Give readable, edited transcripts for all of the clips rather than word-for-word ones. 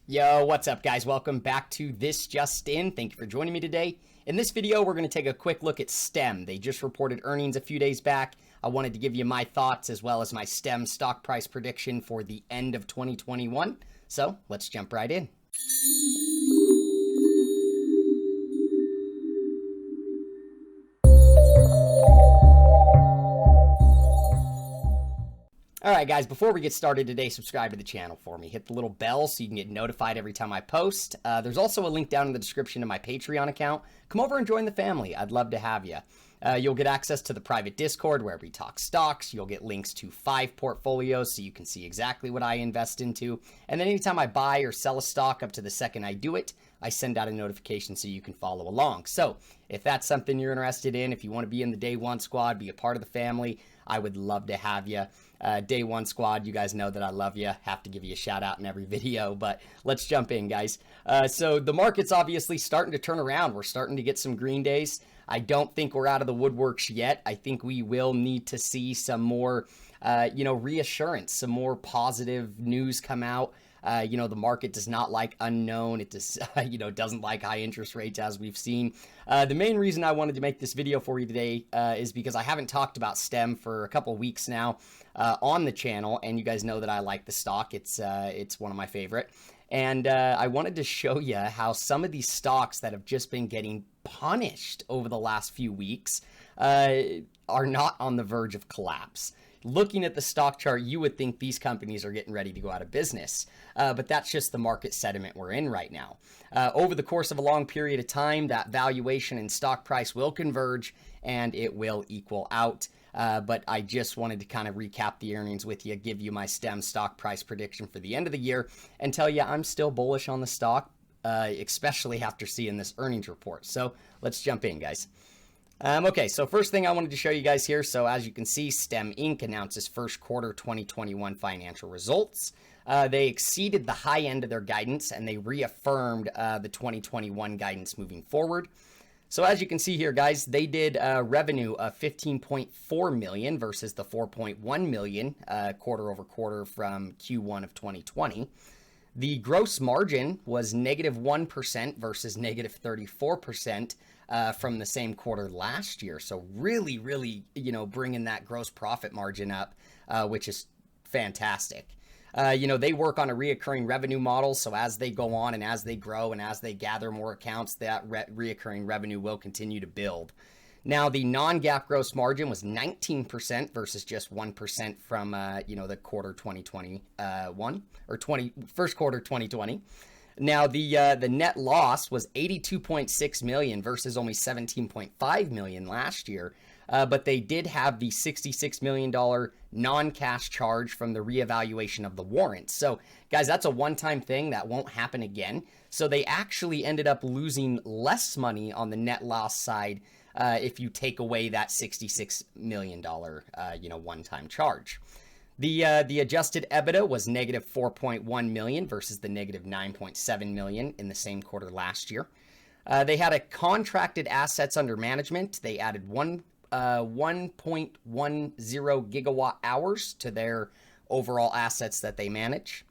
Yo, what's up guys? Welcome back to This Just In. Thank you for joining me today. In this video, we're going to take a quick look at STEM. They just reported earnings a few days back. I wanted to give you my thoughts as well as my STEM stock price prediction for the end of 2021. So let's jump right in. Alright guys, before we get started today, subscribe to the channel for me. Hit the little bell so you can get notified every time I post. There's also a link down in the description to my Patreon account. Come over and join the family. I'd love to have you. You'll get access to the private Discord where we talk stocks. You'll get links to 5 portfolios so you can see exactly what I invest into. And then anytime I buy or sell a stock up to the second I do it, I send out a notification so you can follow along. So if that's something you're interested in, if you want to be in the Day One Squad, be a part of the family, I would love to have you. Day One Squad, you guys know that I love you. Have to give you a shout out in every video, but let's jump in, guys. So the market's obviously starting to turn around. We're starting to get some green days. I don't think we're out of the woodworks yet. I think we will need to see some more, reassurance, some more positive news come out. The market does not like unknown. It does, doesn't like high interest rates as we've seen. The main reason I wanted to make this video for you today is because I haven't talked about STEM for a couple of weeks now on the channel, and you guys know that I like the stock. It's one of my favorite. And I wanted to show you how some of these stocks that have just been getting punished over the last few weeks are not on the verge of collapse. Looking at the stock chart, you would think these companies are getting ready to go out of business, but that's just the market sentiment we're in right now. Over the course of a long period of time, that valuation and stock price will converge and it will equal out. But I just wanted to kind of recap the earnings with you, give you my STEM stock price prediction for the end of the year, and tell you I'm still bullish on the stock, especially after seeing this earnings report. So let's jump in, guys. Okay, so first thing I wanted to show you guys here. So as you can see, STEM Inc. announces first quarter 2021 financial results. They exceeded the high end of their guidance and they reaffirmed the 2021 guidance moving forward. So as you can see here, guys, they did revenue of $15.4 million versus the $4.1 million quarter over quarter from Q1 of 2020. The gross margin was -1% versus -34% from the same quarter last year. So really, bringing that gross profit margin up, which is fantastic. They work on a reoccurring revenue model. So as they go on and as they grow and as they gather more accounts, that reoccurring revenue will continue to build. Now, the non-GAAP gross margin was 19% versus just 1% from, the quarter 2021 or first quarter 2020. Now, the net loss was $82.6 million versus only $17.5 million last year. But they did have the $66 million non-cash charge from the reevaluation of the warrants. So, guys, that's a one-time thing that won't happen again. So they actually ended up losing less money on the net loss side if you take away that $66 million, one-time charge. The adjusted EBITDA was negative $4.1 million versus the negative $9.7 million in the same quarter last year. They had a contracted assets under management. They added 1.10 gigawatt hours to their overall assets that they manage.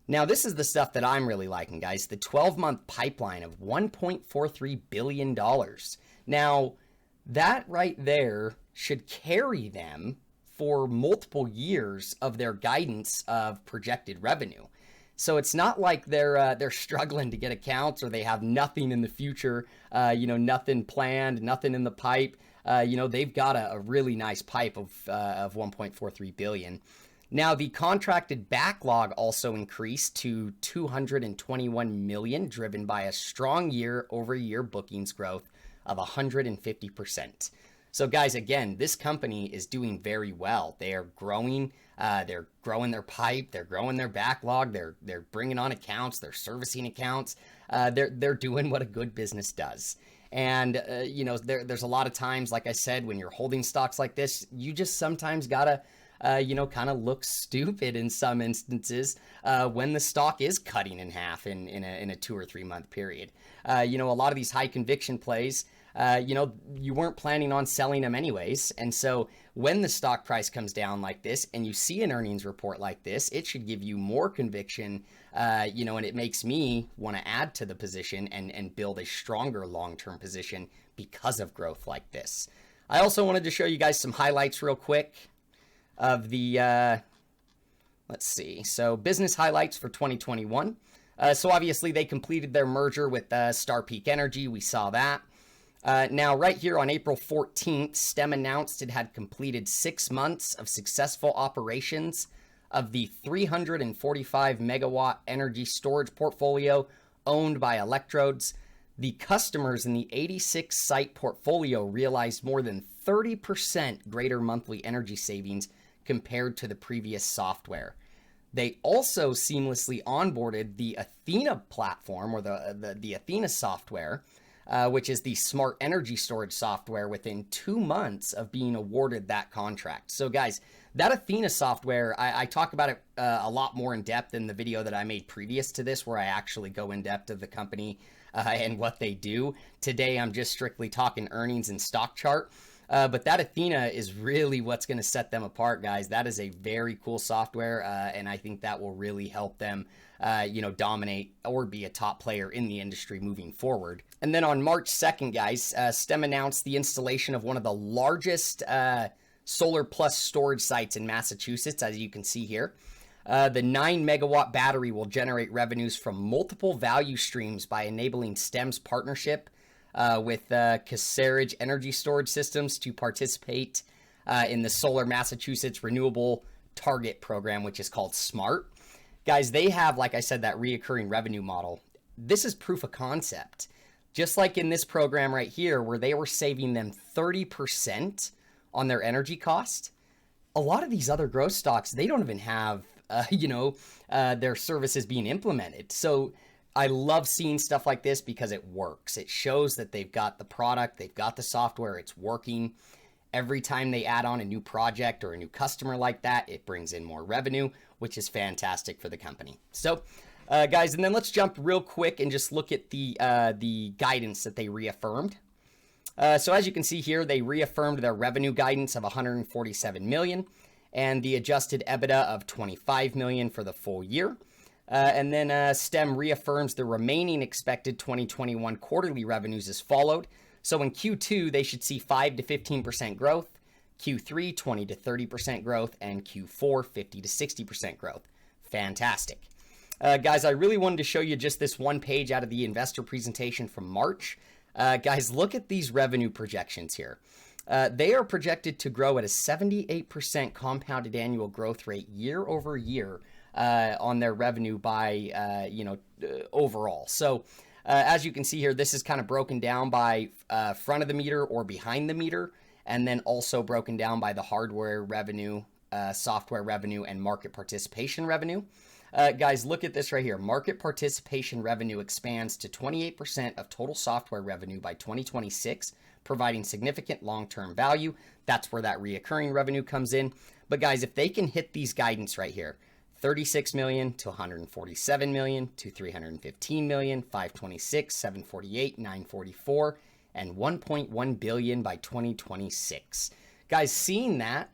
Now, this is the stuff that I'm really liking, guys. The 12-month pipeline of $1.43 billion. Now, that right there should carry them for multiple years of their guidance of projected revenue. So it's not like they're struggling to get accounts or they have nothing in the future, nothing planned, nothing in the pipe. They've got a really nice pipe of 1.43 billion. Now, the contracted backlog also increased to 221 million, driven by a strong year-over-year bookings growth of 150%. So, guys, again, this company is doing very well. They are growing. They're growing their pipe. They're growing their backlog. They're bringing on accounts. They're servicing accounts. They're doing what a good business does. And, there's a lot of times, like I said, when you're holding stocks like this, you just sometimes gotta kind of look stupid in some instances when the stock is cutting in half in a 2 or 3 month period. A lot of these high conviction plays, you weren't planning on selling them anyways. And so when the stock price comes down like this and you see an earnings report like this, it should give you more conviction, and it makes me want to add to the position and build a stronger long-term position because of growth like this. I also wanted to show you guys some highlights real quick of the, let's see, so business highlights for 2021. So obviously they completed their merger with Star Peak Energy. We saw that. Now, right here on April 14th, STEM announced it had completed 6 months of successful operations of the 345 megawatt energy storage portfolio owned by Electrodes. The customers in the 86 site portfolio realized more than 30% greater monthly energy savings compared to the previous software. They also seamlessly onboarded the Athena platform, or the Athena software, which is the smart energy storage software, within 2 months of being awarded that contract. So guys, that Athena software, I talk about it a lot more in depth in the video that I made previous to this, where I actually go in depth of the company and what they do. Today, I'm just strictly talking earnings and stock chart. But that Athena is really what's going to set them apart, guys. That is a very cool software, and I think that will really help them, dominate or be a top player in the industry moving forward. And then on March 2nd, guys, STEM announced the installation of one of the largest solar plus storage sites in Massachusetts, as you can see here. The 9 megawatt battery will generate revenues from multiple value streams by enabling STEM's partnership with Casserage Energy Storage Systems to participate in the Solar Massachusetts Renewable Target Program, which is called SMART. Guys, they have, like I said, that reoccurring revenue model. This is proof of concept. Just like in this program right here, where they were saving them 30% on their energy cost, a lot of these other growth stocks, they don't even have, their services being implemented. So I love seeing stuff like this because it works. It shows that they've got the product, they've got the software, it's working. Every time they add on a new project or a new customer like that, it brings in more revenue, which is fantastic for the company. So, guys, and then let's jump real quick and just look at the guidance that they reaffirmed. So as you can see here, they reaffirmed their revenue guidance of 147 million and the adjusted EBITDA of 25 million for the full year. And then STEM reaffirms the remaining expected 2021 quarterly revenues as followed. So in Q2, they should see 5 to 15% growth, Q3 20 to 30% growth, and Q4 50 to 60% growth. Fantastic. Guys, I really wanted to show you just this one page out of the investor presentation from March. Guys, look at these revenue projections here. They are projected to grow at a 78% compounded annual growth rate year over year on their revenue by, overall. So as you can see here, this is kind of broken down by front of the meter or behind the meter, and then also broken down by the hardware revenue, software revenue, and market participation revenue. Guys, look at this right here. Market participation revenue expands to 28% of total software revenue by 2026, providing significant long-term value. That's where that reoccurring revenue comes in. But guys, if they can hit these guidance right here, 36 million to 147 million to 315 million, 526, 748, 944, and 1.1 billion by 2026. Guys, seeing that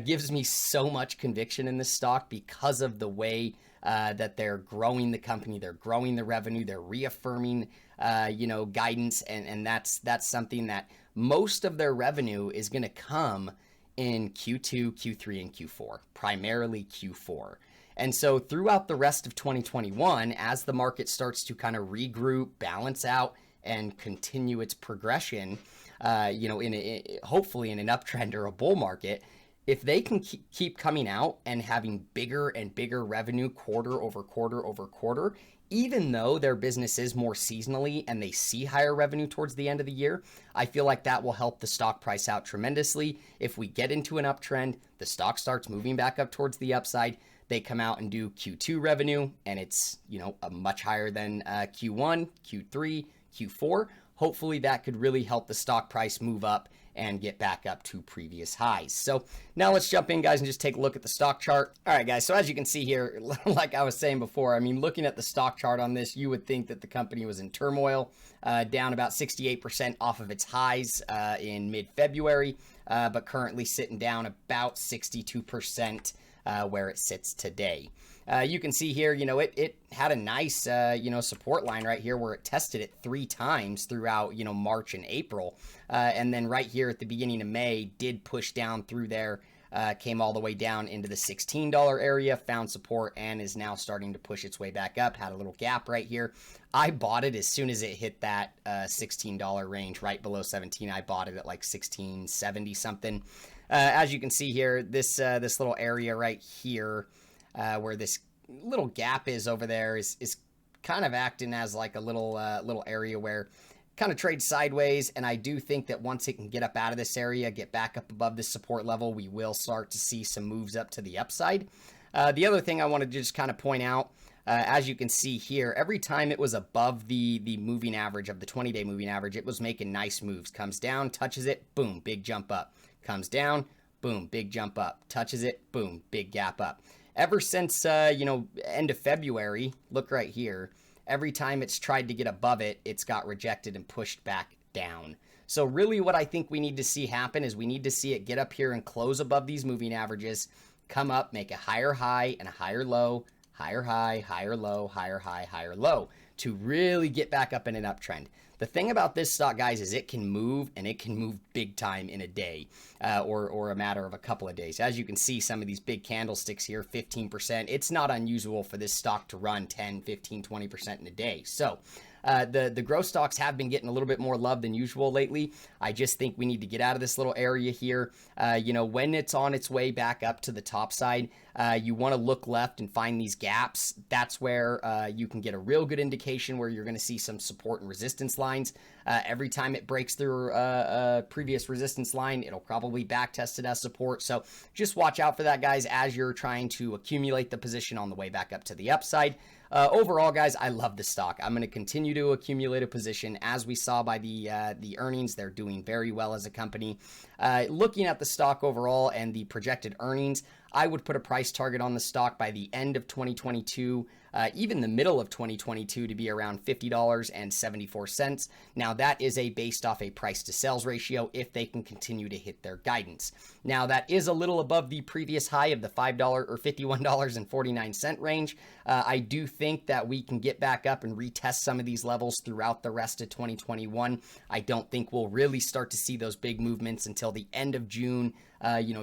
gives me so much conviction in this stock because of the way that they're growing the company, they're growing the revenue, they're reaffirming, guidance, and that's something that most of their revenue is going to come in Q2, Q3, and Q4, primarily Q4. And so throughout the rest of 2021, as the market starts to kind of regroup, balance out, and continue its progression, hopefully in an uptrend or a bull market, if they can keep coming out and having bigger and bigger revenue quarter over quarter over quarter, even though their business is more seasonally and they see higher revenue towards the end of the year, I feel like that will help the stock price out tremendously. If we get into an uptrend, the stock starts moving back up towards the upside, they come out and do Q2 revenue, and it's, a much higher than Q1, Q3, Q4. hopefully that could really help the stock price move up and get back up to previous highs. So now let's jump in, guys, and just take a look at the stock chart. All right, guys, so as you can see here, like I was saying before, I mean, looking at the stock chart on this, you would think that the company was in turmoil, down about 68% off of its highs in mid-February, but currently sitting down about 62% where it sits today. You can see here, it had a nice, support line right here where it tested it 3 times throughout, March and April. And then right here at the beginning of May did push down through there, came all the way down into the $16 area, found support, and is now starting to push its way back up. Had a little gap right here. I bought it as soon as it hit that $16 range, right below 17. I bought it at like 16.70 something. As you can see here, this little area right here, where this little gap is over there is kind of acting as like a little area where kind of trades sideways, and I do think that once it can get up out of this area, get back up above this support level, we will start to see some moves up to the upside. The other thing I want to just kind of point out, as you can see here, every time it was above the moving average of the 20-day moving average, it was making nice moves. Comes down, touches it, boom, big jump up. Comes down, boom, big jump up. Touches it, boom, big gap up. Ever since, end of February, look right here, every time it's tried to get above it, it's got rejected and pushed back down. So really what I think we need to see happen is we need to see it get up here and close above these moving averages, come up, make a higher high and a higher low, higher high, higher low, higher high, higher low, to really get back up in an uptrend. The thing about this stock, guys, is it can move, and it can move big time in a day or a matter of a couple of days. As you can see, some of these big candlesticks here, 15%. It's not unusual for this stock to run 10, 15, 20% in a day. So the growth stocks have been getting a little bit more love than usual lately. I just think we need to get out of this little area here. When it's on its way back up to the top side, you want to look left and find these gaps. That's where you can get a real good indication where you're going to see some support and resistance lines. Every time it breaks through a previous resistance line, it'll probably back test it as support. So just watch out for that, guys, as you're trying to accumulate the position on the way back up to the upside. Overall, guys, I love the stock. I'm going to continue to accumulate a position. As we saw by the earnings, they're doing very well as a company. Looking at the stock overall and the projected earnings, I would put a price target on the stock by the end of 2022, even the middle of 2022, to be around $50.74. Now, that is based off a price to sales ratio if they can continue to hit their guidance. Now, that is a little above the previous high of the $5 or $51.49 range. I do think that we can get back up and retest some of these levels throughout the rest of 2021. I don't think we'll really start to see those big movements until the end of June,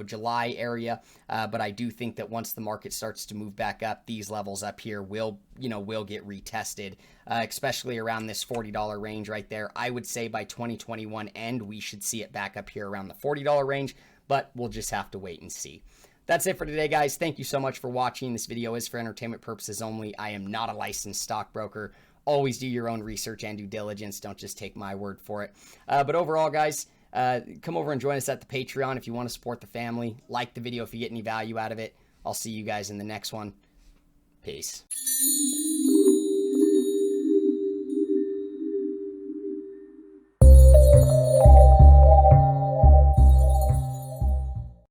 July area. But I do think that once the market starts to move back up, these levels up here will get retested, especially around this $40 range right there. I would say by 2021 end, we should see it back up here around the $40 range, but we'll just have to wait and see. That's it for today, guys. Thank you so much for watching. This video is for entertainment purposes only. I am not a licensed stockbroker. Always do your own research and due diligence. Don't just take my word for it. But overall, guys, come over and join us at the Patreon if you want to support the family. Like the video if you get any value out of it. I'll see you guys in the next one. Peace.